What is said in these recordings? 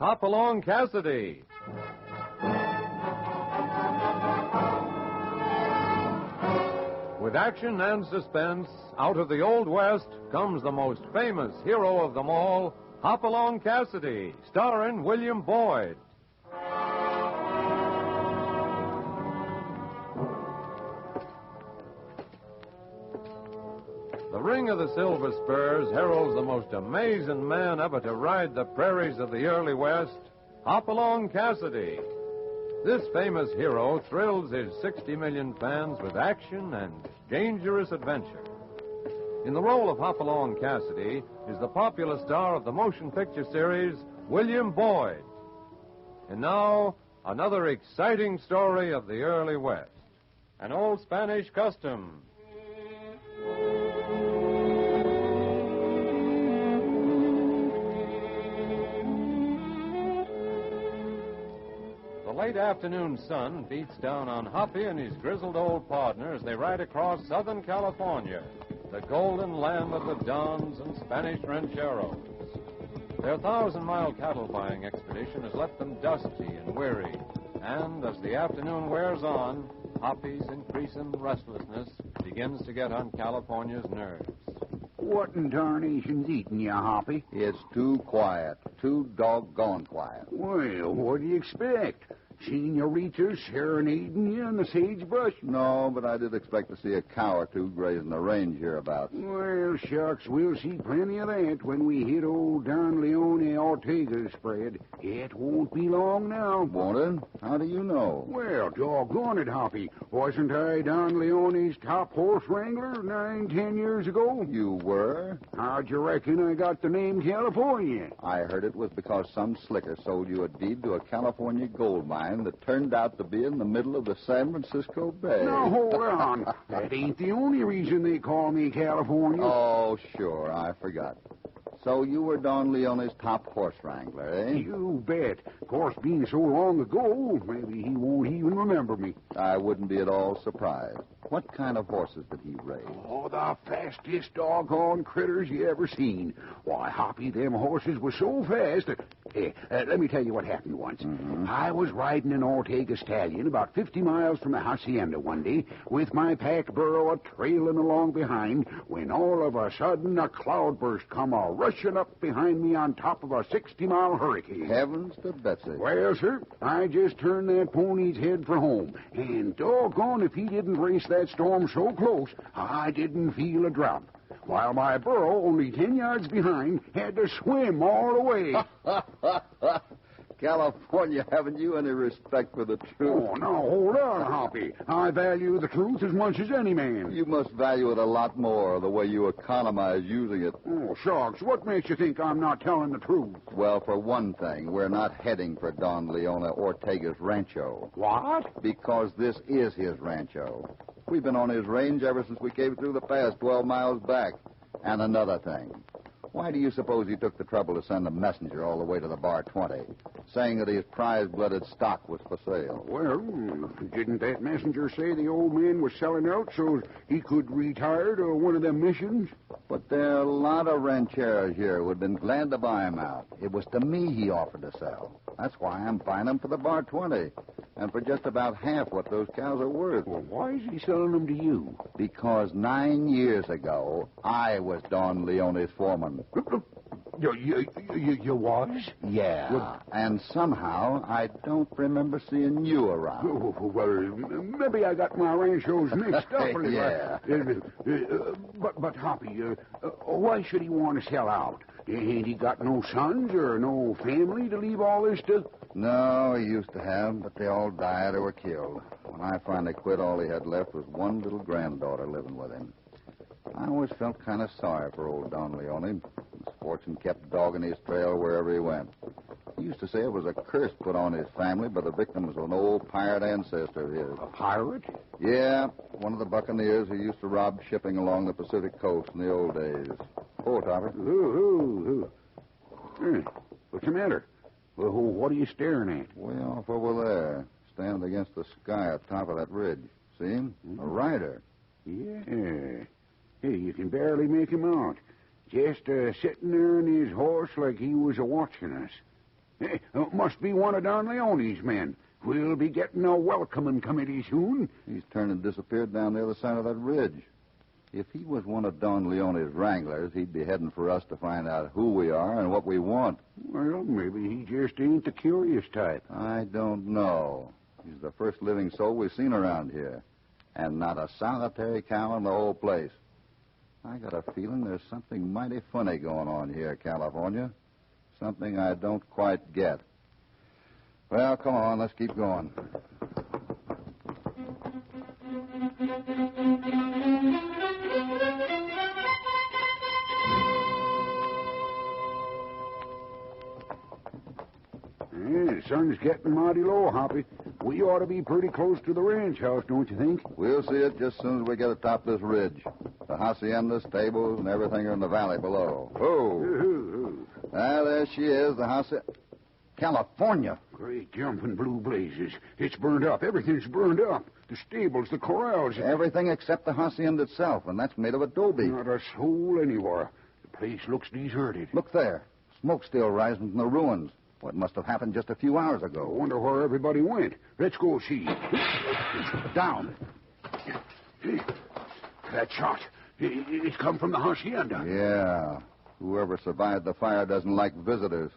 Hopalong Cassidy. With action and suspense, out of the Old West comes the most famous hero of them all, Hopalong Cassidy, starring William Boyd. The ring of the Silver Spurs heralds the most amazing man ever to ride the prairies of the early West, Hopalong Cassidy. This famous hero thrills his 60 million fans with action and dangerous adventure. In the role of Hopalong Cassidy is the popular star of the motion picture series, William Boyd. And now, another exciting story of the early West. An old Spanish custom. The late afternoon sun beats down on Hoppy and his grizzled old partner as they ride across Southern California, the golden land of the Dons and Spanish rancheros. Their 1,000-mile cattle buying expedition has left them dusty and weary, and as the afternoon wears on, Hoppy's increasing restlessness begins to get on California's nerves. What in tarnation's eating you, Hoppy? It's too quiet. Too doggone quiet. Well, what do you expect? Senoritas serenading you in the sagebrush? No, but I did expect to see a cow or two grazing the range hereabouts. Well, shucks, we'll see plenty of that when we hit old Don Leone Ortega's spread. It won't be long now. Won't it? How do you know? Well, doggone it, Hoppy. Wasn't I Don Leone's top horse wrangler 9-10 years ago? You were? How'd you reckon I got the name California? I heard it was because some slicker sold you a deed to a California gold mine that turned out to be in the middle of the San Francisco Bay. Now, hold on. That ain't the only reason they call me California. Oh, sure, I forgot. So you were Don Leone's top horse wrangler, eh? You bet. Of course, being so long ago, maybe he won't even remember me. I wouldn't be at all surprised. What kind of horses did he raise? Oh, the fastest doggone critters you ever seen. Why, Hoppy, them horses were so fast that... let me tell you what happened once. Mm-hmm. I was riding an Ortega stallion about 50 miles from the hacienda one day with my pack burro trailing along behind when all of a sudden a cloudburst come rushing up behind me on top of a 60-mile hurricane. Heavens to Betsy. Well, sir, I just turned that pony's head for home, and doggone if he didn't race that storm so close, I didn't feel a drop. While my burro, only 10 yards behind, had to swim all the way. California, haven't you any respect for the truth? Oh, now, hold on, Hoppy. I value the truth as much as any man. You must value it a lot more, the way you economize using it. Oh, shucks, what makes you think I'm not telling the truth? Well, for one thing, we're not heading for Don Leone Ortega's rancho. What? Because this is his rancho. We've been on his range ever since we came through the pass 12 miles back. And another thing. Why do you suppose he took the trouble to send a messenger all the way to the Bar 20, saying that his prize-blooded stock was for sale? Well, didn't that messenger say the old man was selling out so he could retire to one of them missions? But there are a lot of rancheros here who would have been glad to buy him out. It was to me he offered to sell. That's why I'm buying them for the Bar 20, and for just about half what those cows are worth. Well, why is he selling them to you? Because 9 years ago, I was Don Leone's foreman. You was? Yeah, Well, and somehow I don't remember seeing you around. Oh, well, maybe I got my ranchos mixed up. Yeah. But Hoppy, why should he want to sell out? Ain't he got no sons or no family to leave all this to? No, he used to have, but they all died or were killed. When I finally quit, all he had left was one little granddaughter living with him. I always felt kind of sorry for old Don Leone. His fortune kept dogging his trail wherever he went. He used to say it was a curse put on his family by the victims of an old pirate ancestor of his. A pirate? Yeah, one of the buccaneers who used to rob shipping along the Pacific coast in the old days. Oh, Topper. Who? What's the matter? Well, what are you staring at? Way off over there, standing against the sky atop of that ridge. See him? A rider. Yeah. Hey, you can barely make him out. Just sitting there on his horse like he was a-watching us. Must be one of Don Leone's men. We'll be getting a welcoming committee soon. He's turned and disappeared down the other side of that ridge. If he was one of Don Leone's wranglers, he'd be heading for us to find out who we are and what we want. Well, maybe he just ain't the curious type. I don't know. He's the first living soul we've seen around here. And not a solitary cow in the whole place. I got a feeling there's something mighty funny going on here, California. Something I don't quite get. Well, come on, let's keep going. The sun's getting mighty low, Hoppy. We ought to be pretty close to the ranch house, don't you think? We'll see it just as soon as we get atop this ridge. The hacienda, stables, and everything are in the valley below. Oh! There she is, the hacienda. California. Great jumping blue blazes. It's burned up. Everything's burned up. The stables, the corrals. Everything except the hacienda itself, and that's made of adobe. Not a soul anywhere. The place looks deserted. Look there. Smoke still rising from the ruins. What must have happened just a few hours ago? I wonder where everybody went. Let's go see. Down. That shot. It's come from the hacienda. Yeah. Whoever survived the fire doesn't like visitors.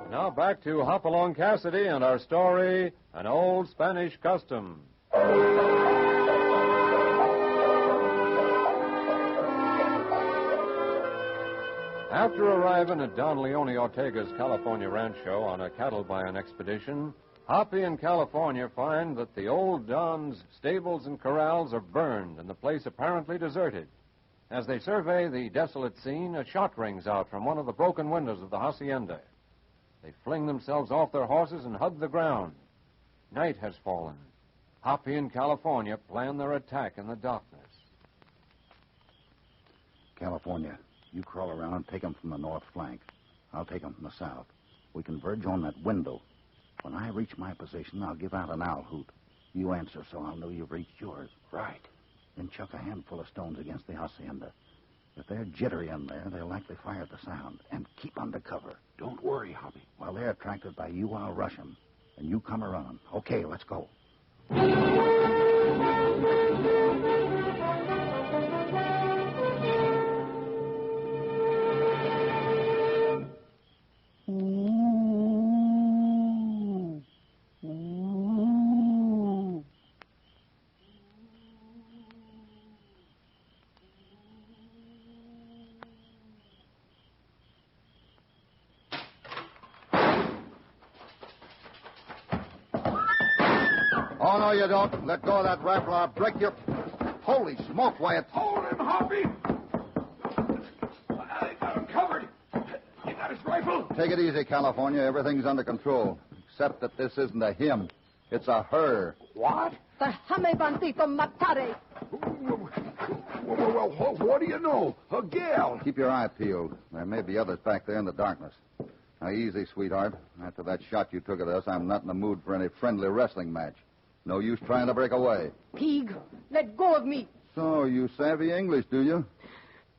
Now back to Hopalong Cassidy and our story, An Old Spanish Custom. After arriving at Don Leone Ortega's California Rancho on a cattle buying expedition, Hoppy and California find that the old Don's stables and corrals are burned and the place apparently deserted. As they survey the desolate scene, a shot rings out from one of the broken windows of the hacienda. They fling themselves off their horses and hug the ground. Night has fallen. Hoppy and California plan their attack in the darkness. California, you crawl around and take them from the north flank. I'll take them from the south. We converge on that window. When I reach my position, I'll give out an owl hoot. You answer so I'll know you've reached yours. Right. Then chuck a handful of stones against the hacienda. If they're jittery in there, they'll likely fire at the sound. And keep under cover. Don't worry, Hoppy. While they're attracted by you, I'll rush them. And you come around. Okay, let's go. Oh, no, you don't. Let go of that rifle. I'll break your... Holy smoke, Wyatt. Hold him, Hoppy! I got him covered. You got his rifle? Take it easy, California. Everything's under control. Except that this isn't a him. It's a her. What? Déjame, bandito, matare. Well, what do you know? A gal. Keep your eye peeled. There may be others back there in the darkness. Now, easy, sweetheart. After that shot you took at us, I'm not in the mood for any friendly wrestling match. No use trying to break away. Pig, let go of me. So, you savvy English, do you?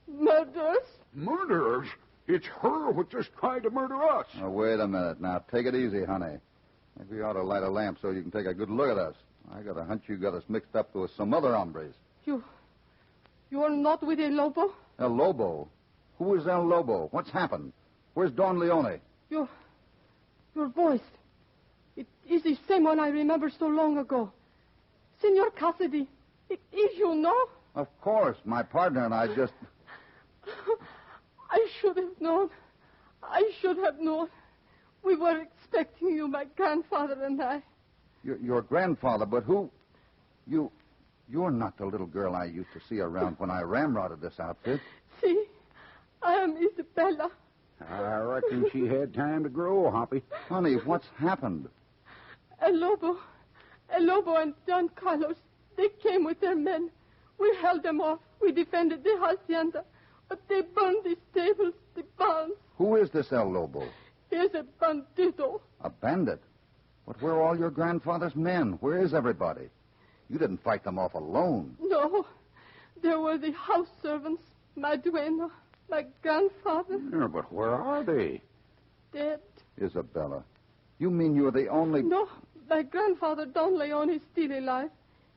Murders? Murderers? It's her who just tried to murder us. Now, wait a minute. Now, take it easy, honey. Maybe you ought to light a lamp so you can take a good look at us. I got a hunch you got us mixed up with some other hombres. You are not with El Lobo? El Lobo? Who is El Lobo? What's happened? Where's Don Leone? Your voice. It is the same one I remember so long ago. Senor Cassidy, it is you, no? Of course. My partner and I just... I should have known. I should have known. We were expecting you, my grandfather and I. Your grandfather, but who... You're not the little girl I used to see around when I ramrodded this outfit. See, I am Isabella. I reckon she had time to grow, Hoppy. Honey, what's happened? El Lobo and Don Carlos, they came with their men. We held them off. We defended the hacienda. But they burned the stables, the barns. Who is this El Lobo? He is a bandito. A bandit? But where are all your grandfather's men? Where is everybody? You didn't fight them off alone. No, there were the house servants, my duenna, my grandfather. Yeah, but where are they? Dead. Isabella, you mean you're the only... No, my grandfather, Don Leon, is still alive.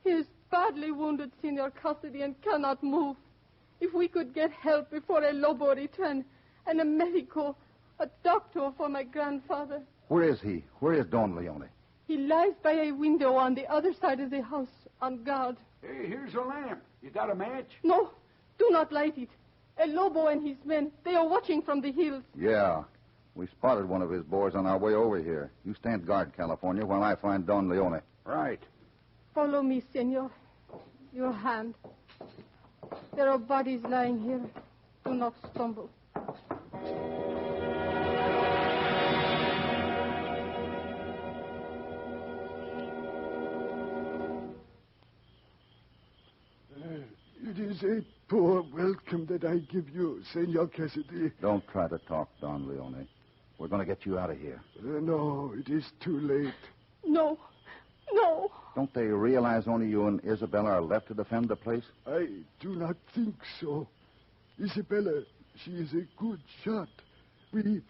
He is badly wounded, Senor Cassidy, and cannot move. If we could get help before El Lobo return, and a medico, a doctor for my grandfather. Where is he? Where is Don Leone? He lies by a window on the other side of the house, on guard. Hey, here's a lamp. You got a match? No, do not light it. El Lobo and his men, they are watching from the hills. Yeah. We spotted one of his boys on our way over here. You stand guard, California, while I find Don Leone. Right. Follow me, senor. Your hand. There are bodies lying here. Do not stumble. It is a poor welcome that I give you, Senor Cassidy. Don't try to talk, Don Leone. We're going to get you out of here. No, it is too late. No. Don't they realize only you and Isabella are left to defend the place? I do not think so. Isabella, she is a good shot. We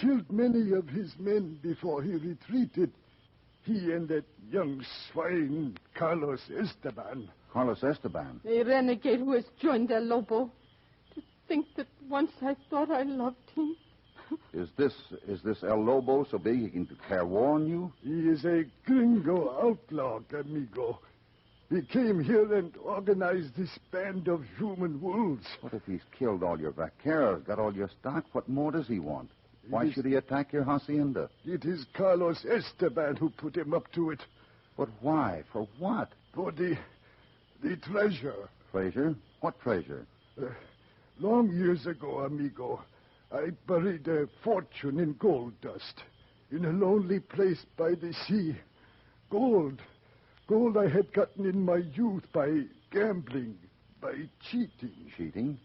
killed many of his men before he retreated. He and that young swine, Carlos Esteban. Carlos Esteban? A renegade who has joined El Lobo. To think that once I thought I loved him. Is this El Lobo so big he can declare war on you? He is a gringo outlaw, amigo. He came here and organized this band of human wolves. What if he's killed all your vaqueros, got all your stock? What more does he want? Why should he attack your hacienda? It is Carlos Esteban who put him up to it. But why? For what? For the treasure. Treasure? What treasure? Long years ago, amigo, I buried a fortune in gold dust in a lonely place by the sea. Gold I had gotten in my youth by gambling, by cheating. Cheating?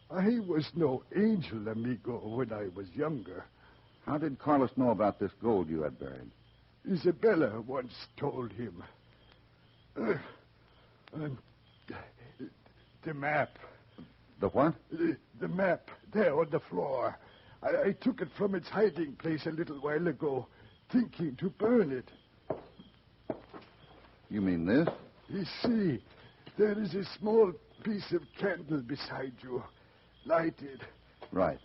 I was no angel, amigo, when I was younger. How did Carlos know about this gold you had buried? Isabella once told him. The map. The what? The map, there on the floor. I took it from its hiding place a little while ago, thinking to burn it. You mean this? You see, there is a small piece of candle beside you, lighted. Right.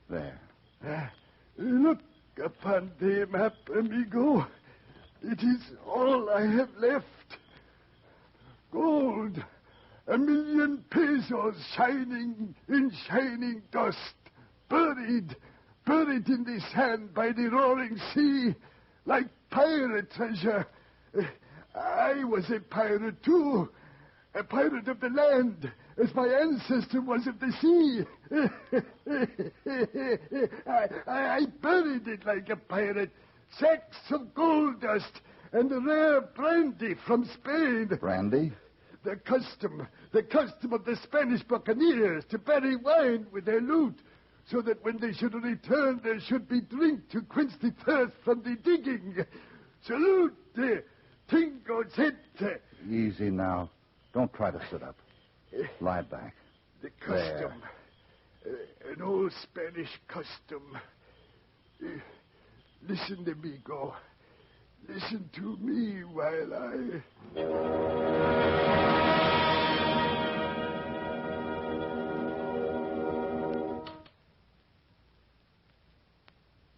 There. Look upon the map, amigo. It is all I have left. Gold. 1,000,000 pesos shining in shining dust. Buried in the sand by the roaring sea, like pirate treasure. I was a pirate, too. A pirate of the land, as my ancestor was of the sea. I buried it like a pirate. Sacks of gold dust and rare brandy from Spain. Brandy? The custom of the Spanish buccaneers to bury wine with their loot, so that when they should return, there should be drink to quench the thirst from the digging. Salute, Tingo Zete. Easy now. Don't try to sit up. Lie back. The custom. An old Spanish custom. Listen, amigo. Listen to me while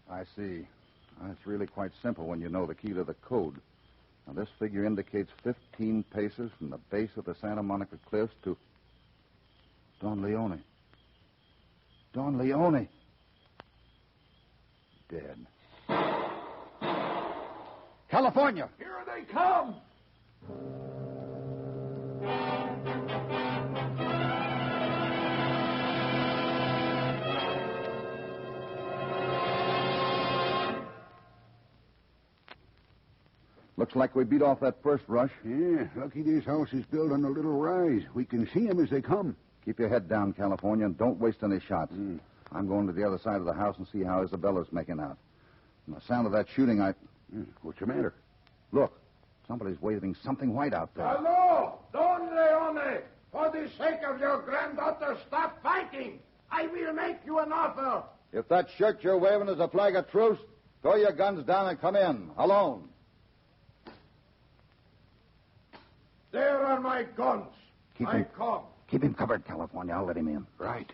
I see. That's really quite simple when you know the key to the code. Now, this figure indicates 15 paces from the base of the Santa Monica Cliffs to Don Leone. Don Leone. Dead. California! Here they come! Looks like we beat off that first rush. Yeah, lucky this house is built on a little rise. We can see 'em as they come. Keep your head down, California, and don't waste any shots. I'm going to the other side of the house and see how Isabella's making out. From the sound of that shooting, What's the matter? Look, somebody's waving something white out there. Hello, Don Leone. For the sake of your granddaughter, stop fighting. I will make you an offer. If that shirt you're waving is a flag of truce, throw your guns down and come in, alone. There are my guns. I come. Keep him covered, California. I'll let him in. Right.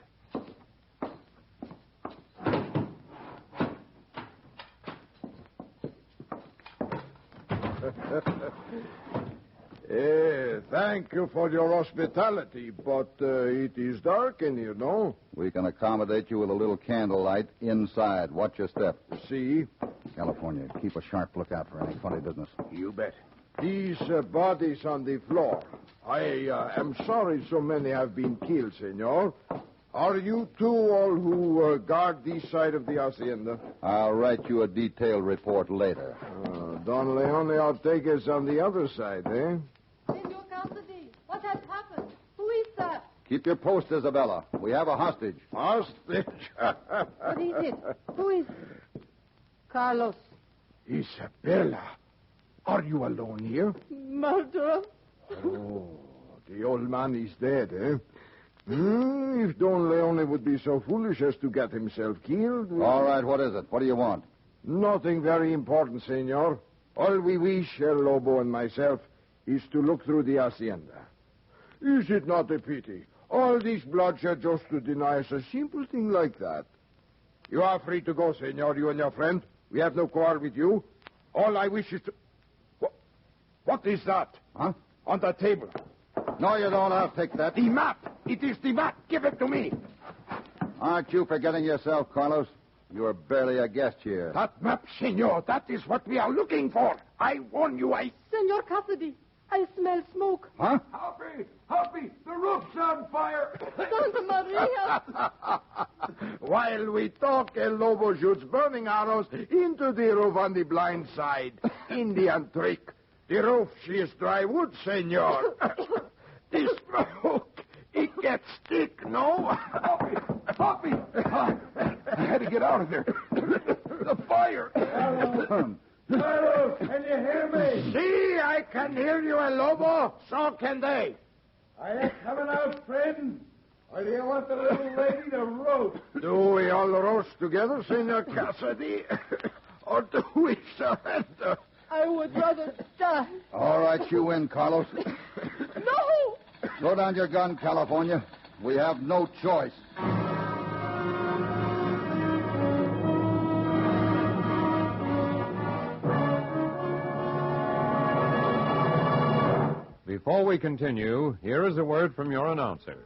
Thank you for your hospitality, but it is dark in here, no? We can accommodate you with a little candlelight inside. Watch your step. See? California, keep a sharp lookout for any funny business. You bet. These bodies on the floor. I am sorry so many have been killed, senor. Are you two all who guard this side of the hacienda? I'll write you a detailed report later. Don Leone, I'll take us on the other side, eh? Senor Cassidy, what has happened? Who is that? Keep your post, Isabella. We have a hostage. Hostage? What is it? Who is it? Carlos. Isabella, are you alone here? Murderer? Oh, the old man is dead, eh? If Don Leone would be so foolish as to get himself killed... All right, what is it? What do you want? Nothing very important, senor. All we wish, El Lobo and myself, is to look through the hacienda. Is it not a pity? All this bloodshed just to deny us a simple thing like that. You are free to go, senor, you and your friend. We have no quarrel with you. All I wish is to... What is that? Huh? On the table. No, you don't. I'll take that. The map. It is the map. Give it to me. Aren't you forgetting yourself, Carlos? You're barely a guest here. That map, senor, that is what we are looking for. I warn you, Senor Cassidy, I smell smoke. Huh? Happy, the roof's on fire. Santa Maria! While we talk, El Lobo shoots burning arrows into the roof on the blind side. Indian trick. The roof, she is dry wood, senor. The smoke, it gets thick, no? Happy. I had to get out of there. The fire. Carlos, can you hear me? See, I can hear you, El Lobo. So can they. Are you coming out, friend? Or do you want the little lady to roast? Do we all roast together, Senor Cassidy? Or do we surrender? I would rather die. All right, you win, Carlos. No! Throw down your gun, California. We have no choice. Before we continue, here is a word from your announcer.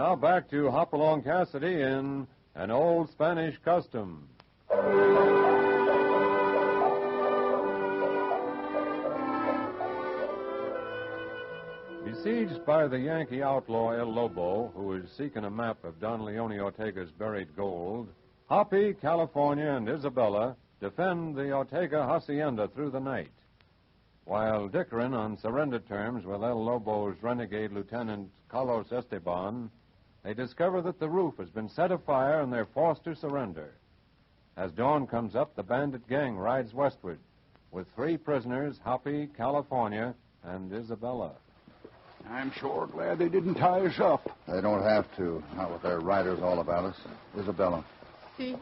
Now back to Hopalong Cassidy in An Old Spanish Custom. Besieged by the Yankee outlaw El Lobo, who is seeking a map of Don Leone Ortega's buried gold, Hoppy, California, and Isabella defend the Ortega hacienda through the night. While dickering on surrender terms with El Lobo's renegade Lieutenant Carlos Esteban, they discover that the roof has been set afire and they're forced to surrender. As dawn comes up, the bandit gang rides westward with 3 prisoners, Hoppy, California, and Isabella. I'm sure glad they didn't tie us up. They don't have to, not with their riders all about us. Isabella, See?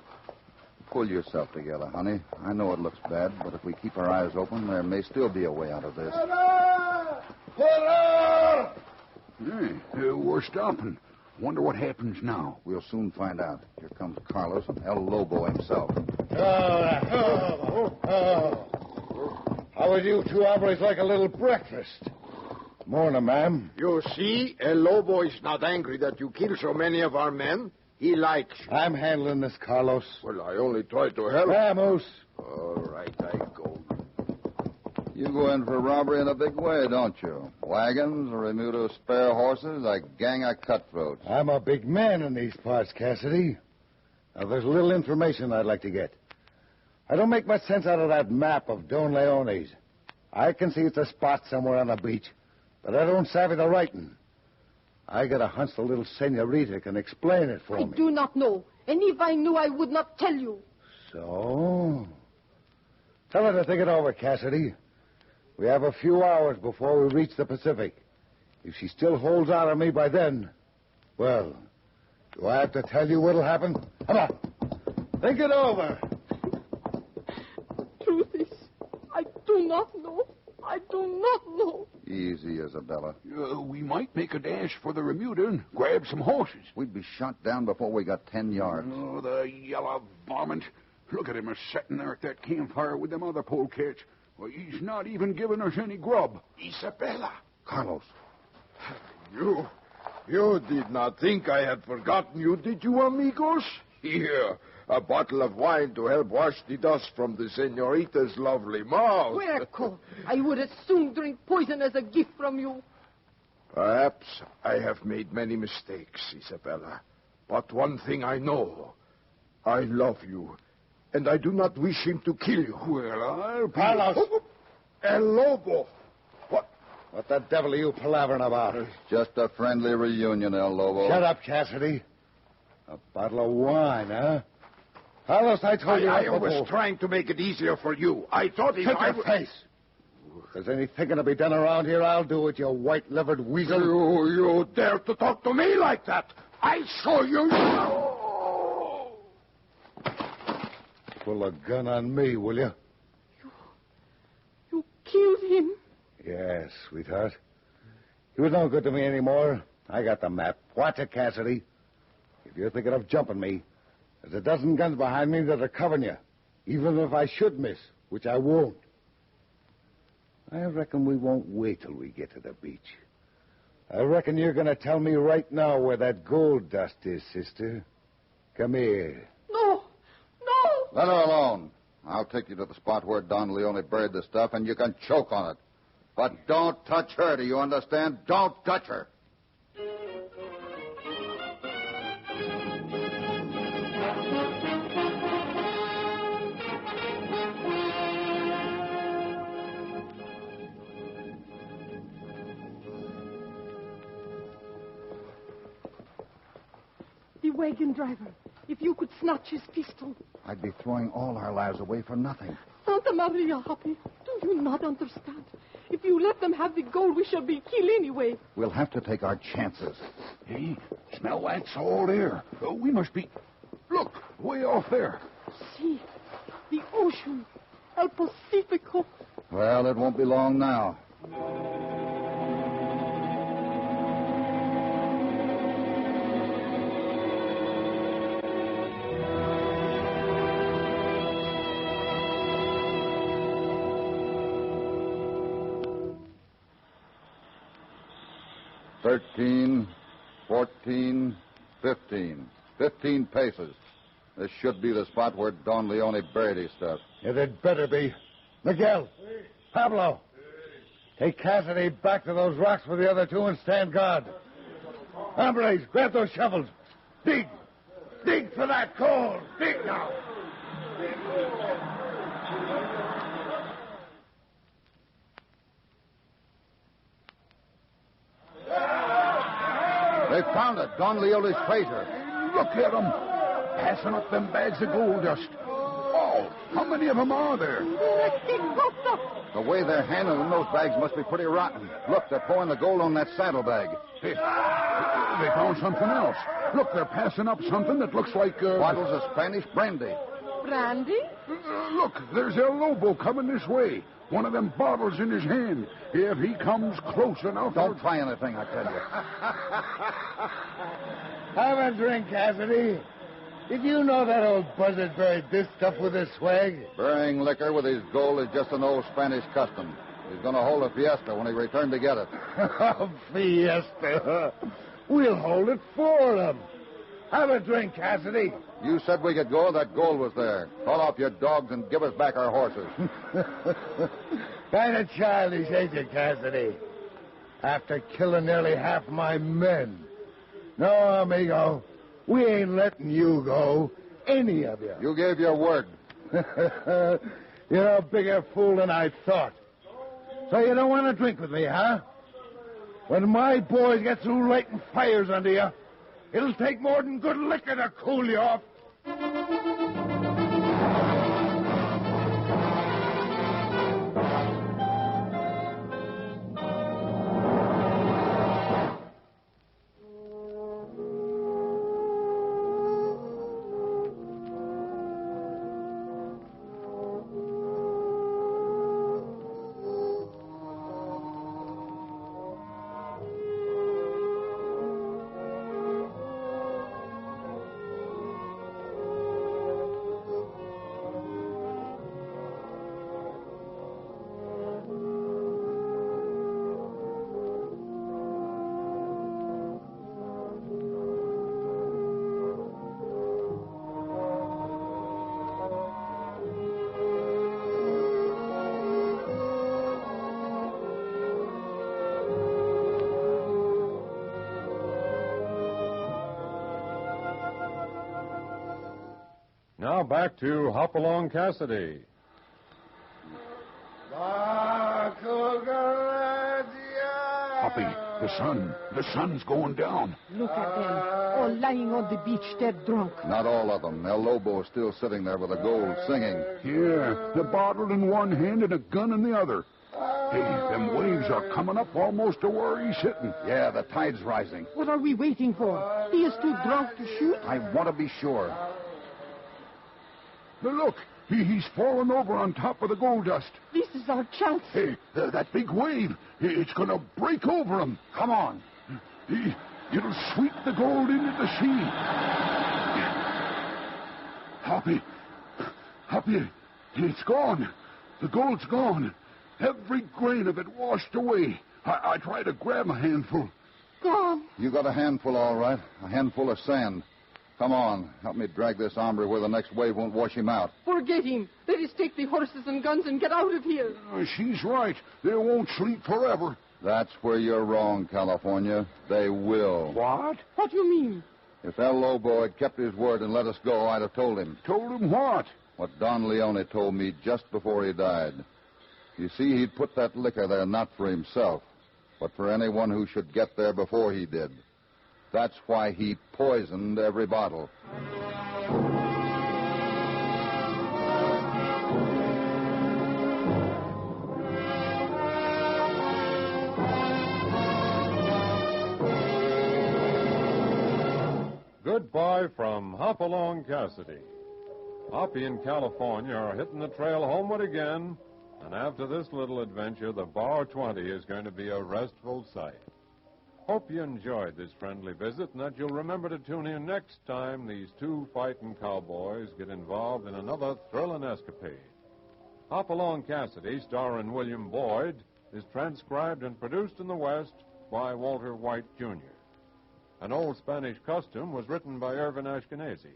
pull yourself together, honey. I know it looks bad, but if we keep our eyes open, there may still be a way out of this. Hey, we're stopping. Wonder what happens now. We'll soon find out. Here comes Carlos and El Lobo himself. How would you 2 hombres like a little breakfast? Morning, ma'am. You see, El Lobo is not angry that you kill so many of our men. He likes you. I'm handling this, Carlos. Well, I only tried to help. Vamos. All right, I go. You go in for robbery in a big way, don't you? Wagons, a remuda of spare horses, a gang of cutthroats. I'm a big man in these parts, Cassidy. Now, there's a little information I'd like to get. I don't make much sense out of that map of Don Leone's. I can see it's a spot somewhere on the beach, but I don't savvy the writing. I got a hunch the little senorita can explain it for me. I do not know. And if I knew, I would not tell you. So? Tell her to think it over, Cassidy. We have a few hours before we reach the Pacific. If she still holds out on me by then, well, do I have to tell you what'll happen? Come on. Think it over. Truth is, I do not know. I do not know. Easy, Isabella. We might make a dash for the remuda and grab some horses. We'd be shot down before we got 10 yards. Oh, the yellow varmint. Look at him sitting there at that campfire with them other polecats. Well, he's not even giving us any grub. Isabella, Carlos. you did not think I had forgotten you, did you, amigos? Here, a bottle of wine to help wash the dust from the senorita's lovely mouth. Puerco, I would as soon drink poison as a gift from you. Perhaps I have made many mistakes, Isabella. But one thing I know. I love you, and I do not wish him to kill you. Well, I'll... Carlos! El Lobo! What the devil are you palavering about? Just a friendly reunion, El Lobo. Shut up, Cassidy. A bottle of wine, huh? Carlos, I told you... I was trying to make it easier for you. I thought if Take I... your face. If there's any thinking to be done around here, I'll do it, you white-livered weasel. You dare to talk to me like that? I show you... Pull a gun on me, will you? You killed him. Yes, sweetheart. He was no good to me anymore. I got the map. Watch it, Cassidy. If you're thinking of jumping me, there's a dozen guns behind me that are covering you. Even if I should miss, which I won't. I reckon we won't wait till we get to the beach. I reckon you're going to tell me right now where that gold dust is, sister. Come here. No. Let her alone. I'll take you to the spot where Don Leone buried the stuff, and you can choke on it. But don't touch her, do you understand? Don't touch her. The wagon driver. If you could snatch his pistol. I'd be throwing all our lives away for nothing. Santa Maria, Hoppy, do you not understand? If you let them have the gold, we shall be killed anyway. We'll have to take our chances. Hey, smell that salt air. We must be... Look, way off there. See, the ocean, El Pacifico. Well, it won't be long now. $13, 14, 15. 15 paces. This should be the spot where Don Leone buried his stuff. It better be. Miguel, Pablo, take Cassidy back to those rocks with the other two and stand guard. Hombres, grab those shovels. Dig. Dig for that gold. Dig now. They found it. Don Leone's treasure. Look at them. Passing up them bags of gold dust. Oh, how many of them are there? The way they're handling those bags must be pretty rotten. Look, they're pouring the gold on that saddlebag. Hey, they found something else. Look, they're passing up something that looks like... Bottles of Spanish brandy. Brandy? Look, there's El Lobo coming this way. One of them bottles in his hand. If he comes close enough... Don't try anything, I tell you. Have a drink, Cassidy. Did you know that old buzzard buried this stuff with his swag? Burying liquor with his gold is just an old Spanish custom. He's going to hold a fiesta when he returned to get it. Oh, fiesta. We'll hold it for him. Have a drink, Cassidy. You said we could go. That gold was there. Call off your dogs and give us back our horses. Kind of childish, ain't you, Cassidy? After killing nearly half my men. No, amigo. We ain't letting you go. Any of you. You gave your word. You're a bigger fool than I thought. So you don't want to drink with me, huh? When my boys get through lighting fires under you, it'll take more than good liquor to cool you off. Now back to Hopalong Cassidy. Hoppy, the sun's going down. Look at them, all lying on the beach, dead drunk. Not all of them. El Lobo is still sitting there with the gold, singing. Yeah, the bottle in one hand and a gun in the other. Hey, them waves are coming up almost to where he's sitting. Yeah, the tide's rising. What are we waiting for? He is too drunk to shoot. I want to be sure. Now look, he's fallen over on top of the gold dust. This is our chance. Hey, that big wave, it's going to break over him. Come on. It'll sweep the gold into the sea. Hoppy, it's gone. The gold's gone. Every grain of it washed away. I tried to grab a handful. Gone. You got a handful, all right. A handful of sand. Come on. Help me drag this hombre where the next wave won't wash him out. Forget him. Let us take the horses and guns and get out of here. She's right. They won't sleep forever. That's where you're wrong, California. They will. What? What do you mean? If El Lobo had kept his word and let us go, I'd have told him. Told him what? What Don Leone told me just before he died. You see, he'd put that liquor there not for himself, but for anyone who should get there before he did. That's why he poisoned every bottle. Goodbye from Hopalong Cassidy. Hoppy and California are hitting the trail homeward again, and after this little adventure, the Bar 20 is going to be a restful sight. Hope you enjoyed this friendly visit and that you'll remember to tune in next time these two fighting cowboys get involved in another thrilling escapade. Hopalong Cassidy, starring William Boyd, is transcribed and produced in the West by Walter White, Jr. An Old Spanish Custom was written by Irvin Ashkenazi.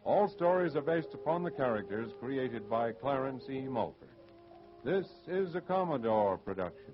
All stories are based upon the characters created by Clarence E. Mulford. This is a Commodore production.